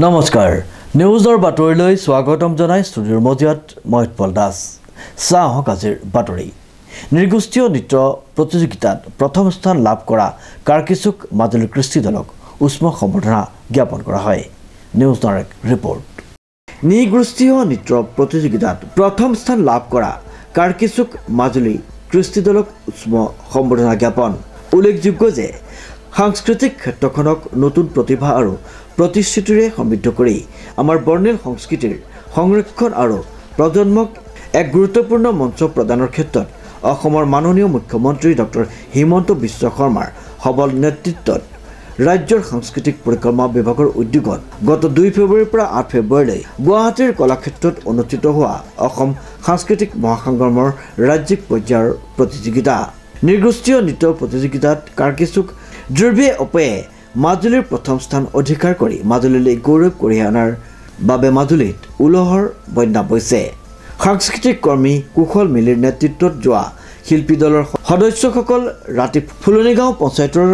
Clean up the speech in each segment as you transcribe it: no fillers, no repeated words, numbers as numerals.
নমস্কাৰ নিউজৰ বাতৰিলৈ স্বাগতম জনাই ষ্টুডিঅ'ৰ মজিয়াত মই উৎপল দাস চাহক আজিৰ বাতৰি নিৰ্গোষ্ঠীয় নৃত্য প্ৰতিযোগিতাত প্ৰথম স্থান লাভ কৰা কাৰ্কিচুক মাজুলী কৃষ্টি দলক উষ্ম সম্বৰ্ধনা জ্ঞাপন কৰা হয় নিউজ ডাইৰেক্ট ৰিপৰ্ট নিৰ্গোষ্ঠীয় নৃত্য প্ৰতিযোগিতাত প্ৰথম স্থান লাভ কৰা কাৰ্কিচুক মাজুলী কৃষ্টি দলক উষ্ম সম্বৰ্ধনা জ্ঞাপন উল্লেখযোগ্য যে সাংস্কৃতিক ক্ষেত্ৰখনক নতুন প্ৰতিভা আৰু প্ৰতিষ্ঠিতিৰে সমৃদ্ধ কৰি আমাৰ বৰ্ণিল সংস্কৃতিৰ সংৰক্ষণ আৰু প্ৰজন্মক এক গুৰুত্বপূৰ্ণ মঞ্চ প্ৰদানৰ ক্ষেত্ৰত অসমৰ মাননীয় মুখ্যমন্ত্ৰী ডক্টৰ হিমন্ত বিশ্ব শৰ্মাৰ সবল নেতৃত্বত ৰাজ্যৰ সাংস্কৃতিক পৰিক্ৰমা বিভাগৰ উদ্যোগত গত 2 ফেব্ৰুৱাৰীৰ পৰা 8 ফেব্ৰুৱাৰীলৈ গুৱাহাটীৰ কলাক্ষেত্ৰত অনুষ্ঠিত হোৱা অসম সাংস্কৃতিক মহাসংগ্ৰামৰ ৰাজ্যিক পৰ্যায়ৰ প্ৰতিযোগিতা নিৰ্গোষ্ঠীয় নৃত্য প্ৰতিযোগিতাত কাৰ্কিচুক দ্ৰব্যে অপে মাজুলীৰ প্ৰথম স্থান অধিকাৰ কৰি মাজুলীলৈ গৌৰৱ কঢ়িয়াই অনাৰ বাবে মাজুলীত উলহৰ বন্যা বৈছে সাংস্কৃতিক কৰ্মী কুশল মিলিৰ নেতৃত্বত যোৱা শিল্পী দলৰ সদস্যসকল ৰাতি ফুলনিগাঁও পঞ্চায়তৰ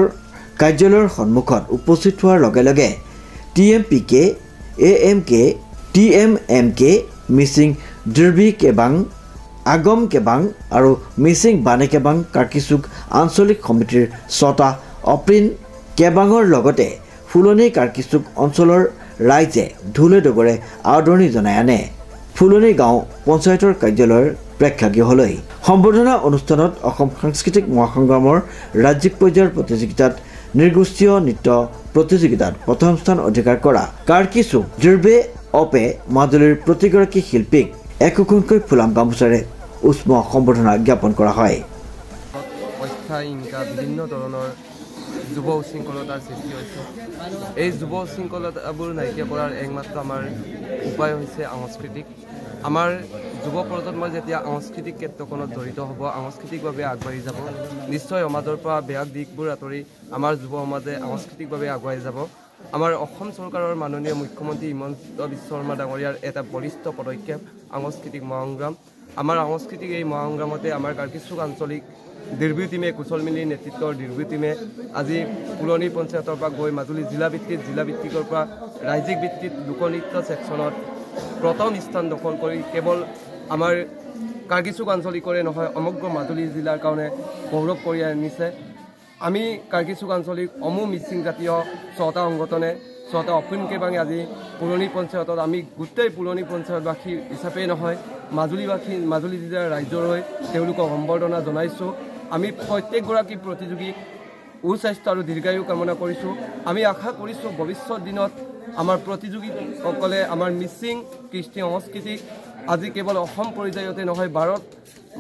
কাৰ্যালয়ৰ সন্মুখত উপস্থিত হোৱাৰ লগে লগে TMPK AMK TMMK মিচিং দ্ৰবি কেবাং আগম কেবাং আৰু মিচিং বানে কেবাং কাৰ্কিচুক আঞ্চলিক সমিতিৰ 6টা অপ্ৰিন কেবাঙৰ লগতে ফুলনি কাৰ্কিচুক অঞ্চলৰ ৰাইজে ঢোলে ডগৰে আদৰণি জনাই আনে ফুলনি গাঁও পঞ্চায়তৰ কাৰ্যালয়ৰ প্ৰেক্ষাগৃহলৈ সম্বৰ্ধনা অনুষ্ঠানত অসম সাংস্কৃতিক মহাসংগ্ৰামৰ ৰাজ্যিক পৰ্যায়ৰ প্ৰতিযোগিতাত নিৰ্গোষ্ঠীয় নৃত্য প্ৰতিযোগিতাত প্ৰথম স্থান অধিকাৰ কৰা কাৰ্কিচুক দ্ৰব্যে অপে মাজুলীৰ প্ৰতিগৰাকী শিল্পীক একোখনকৈ ফুলাম গামোচাৰে উষ্ম সম্বৰ্ধনা জ্ঞাপন কৰা হয় বিভিন্ন ধৰণৰ যুৱ উশৃংখলতাৰ সৃষ্টি হৈছে এই যুৱ উশৃংখলতাবোৰ নাইকিয়া কৰাৰ একমাত্ৰ আমাৰ উপায় হৈছে সাংস্কৃতিক আমাৰ যুৱ প্ৰজন্মই যেতিয়া সাংস্কৃতিক ক্ষেত্ৰখনত জড়িত হ'ব সাংস্কৃতিকভাৱে আগবাঢ়ি যাব নিশ্চয় সমাজৰ পৰা বেয়া দিশবোৰ আঁতৰি আমাৰ যুৱ সমাজে সাংস্কৃতিকভাৱে আগুৱাই যাব আমাৰ অসম চৰকাৰৰ মাননীয় মুখ্যমন্ত্ৰী হিমন্ত বিশ্ব শৰ্মা ডাঙৰীয়াৰ এটা বলিষ্ঠ পদক্ষেপ সাংস্কৃতিক মহাসংগ্ৰাম আমাৰ সাংস্কৃতিক এই মহাসংগ্ৰামতে আমাৰ কাৰ্কিচুক আঞ্চলিক দীৰ্ঘ টিমে কুশল মিলিৰ নেতৃত্বৰ দীৰ্ঘ টিমে আজি ফুলনি পঞ্চায়তৰ পৰা গৈ মাজুলী জিলা ভিত্তিকৰ পৰা ৰাজ্যিক ভিত্তিত লোকনৃত্য ছেকশ্যনত প্ৰথম স্থান দখল কৰি কেৱল আমাৰ কাৰ্কিচুক আঞ্চলিকৰে নহয় সমগ্ৰ মাজুলী জিলাৰ কাৰণে গৌৰৱ কঢ়িয়াই আনিছে আমি কাৰ্কিচুক আঞ্চলিক মিচিং জাতীয় 6টা সংগঠনে 6টা অপ্ৰিন কেবাঙে আজি পুৰণি পঞ্চায়তত আমি গোটেই পুৰণি পঞ্চায়তবাসী হিচাপে নহয় মাজুলী জিলাৰ ৰাইজৰ হৈ তেওঁলোকক সম্বৰ্ধনা জনাইছোঁ আমি প্ৰত্যেকগৰাকী প্ৰতিযোগীক সুস্বাস্থ্য আৰু দীৰ্ঘায়ু কামনা কৰিছোঁ আমি আশা কৰিছোঁ ভৱিষ্যত দিনত আমাৰ প্ৰতিযোগীসকলে আমাৰ মিচিং কৃষ্টি সংস্কৃতিক আজি কেৱল অসম পৰ্যায়তে নহয়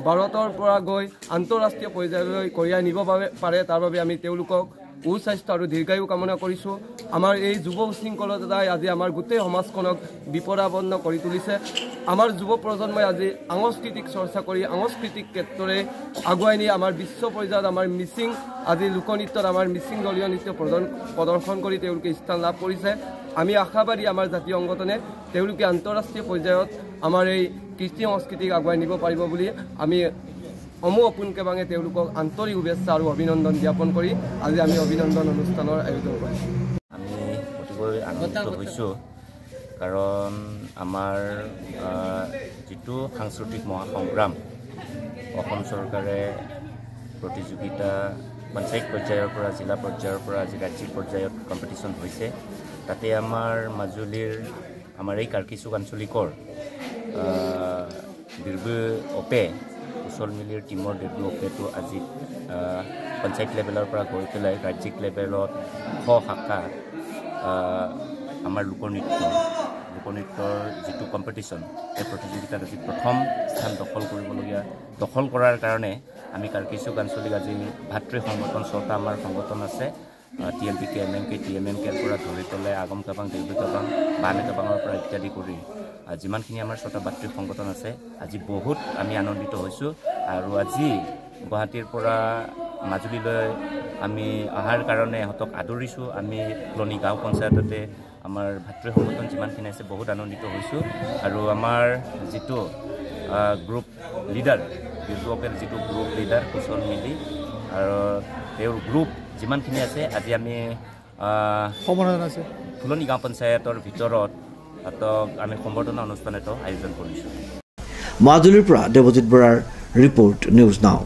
ভাৰতৰ পৰা গৈ আন্তঃৰাষ্ট্ৰীয় পৰ্যায়লৈ কঢ়িয়াই নিব পাৰে তাৰ বাবে আমি তেওঁলোকক সুস্বাস্থ্য আৰু দীৰ্ঘায়ু কামনা কৰিছোঁ আমাৰ এই যুৱ উশৃংখলতাই আজি আমাৰ গোটেই সমাজখনক বিপদাপন্ন কৰি তুলিছে আমাৰ যুৱ প্ৰজন্মই আজি সাংস্কৃতিক চৰ্চা কৰি সাংস্কৃতিক ক্ষেত্ৰৰে আগুৱাই নি আমাৰ বিশ্ব পৰ্যায়ত আমাৰ মিচিং আজি লোকনৃত্যত আমাৰ মিচিং দলীয় নৃত্য প্ৰদৰ্শন কৰি তেওঁলোকে স্থান লাভ কৰিছে আমি আশাবাদী আমাৰ জাতীয় সংগঠনে তেওঁলোকে আন্তঃৰাষ্ট্ৰীয় পৰ্যায়ত আমাৰ এই কৃষ্টি সংস্কৃতিক আগুৱাই নিব পাৰিব বুলি আমি অপোন কেবাঙে তেওঁলোকক আন্তৰিক শুভেচ্ছা আৰু অভিনন্দন জ্ঞাপন কৰি আজি আমি অভিনন্দন অনুষ্ঠানৰ আয়োজন কৰিছোঁ আমি অতিকৈ আনন্দিত হৈছোঁ কাৰণ আমাৰ যিটো সাংস্কৃতিক মহাসংগ্ৰাম অসম চৰকাৰে প্ৰতিযোগিতা পঞ্চায়ত পৰ্যায়ৰ পৰা জিলা পৰ্যায়ৰ পৰা আজি ৰাজ্যিক পৰ্যায়ত কম্পিটিশ্যন হৈছে তাতে আমাৰ মাজুলীৰ আমাৰ এই কাৰ্কিচুক আঞ্চলিকৰ দীৰ্ঘ অপে কুশল মিলিৰ টিমৰ দীৰ্ঘ অপেটো আজি পঞ্চায়ত লেভেলৰ পৰা গৈ পেলাই ৰাজ্যিক লেভেলত শাখা আমাৰ লোকনৃত্যৰ যিটো কম্পিটিশ্যন এই প্ৰতিযোগিতাত আজি প্ৰথম স্থান দখল কৰাৰ কাৰণে আমি কাৰ্কিচুক আঞ্চলিক আজি ভাতৃ সংগঠন 6টা আমাৰ সংগঠন আছে TMPK MMK TMMKৰ পৰা ধৰি পেলাই আগম কেবাং দীৰ্ঘ কেবাং বানে কেবাঙৰ পৰা ইত্যাদি কৰি যিমানখিনি আমাৰ 6টা ভাতৃ সংগঠন আছে আজি বহুত আমি আনন্দিত হৈছোঁ আৰু আজি গুৱাহাটীৰ পৰা মাজুলীলৈ আমি অহাৰ কাৰণে ইহঁতক আদৰিছোঁ আমি ফুলনি গাঁও পঞ্চায়ততে আমাৰ ভাতৃ সংগঠন যিমানখিনি আছে বহুত আনন্দিত হৈছোঁ আৰু আমাৰ যিটো গ্ৰুপ লিডাৰ বিজুপেৰ যিটো গ্ৰুপ লিডাৰ কুশল মিলি আৰু তেওঁৰ গ্ৰুপ যিমানখিনি আছে আজি আমি ফুলনি গাঁও পঞ্চায়তৰ ভিতৰত আমি সম্বৰ্ধনা অনুষ্ঠান এটা আয়োজন কৰিছোঁ। মাজুলীৰ পৰা দেৱজিৎ বৰাৰ ৰিপৰ্ট, নিউজ নাও।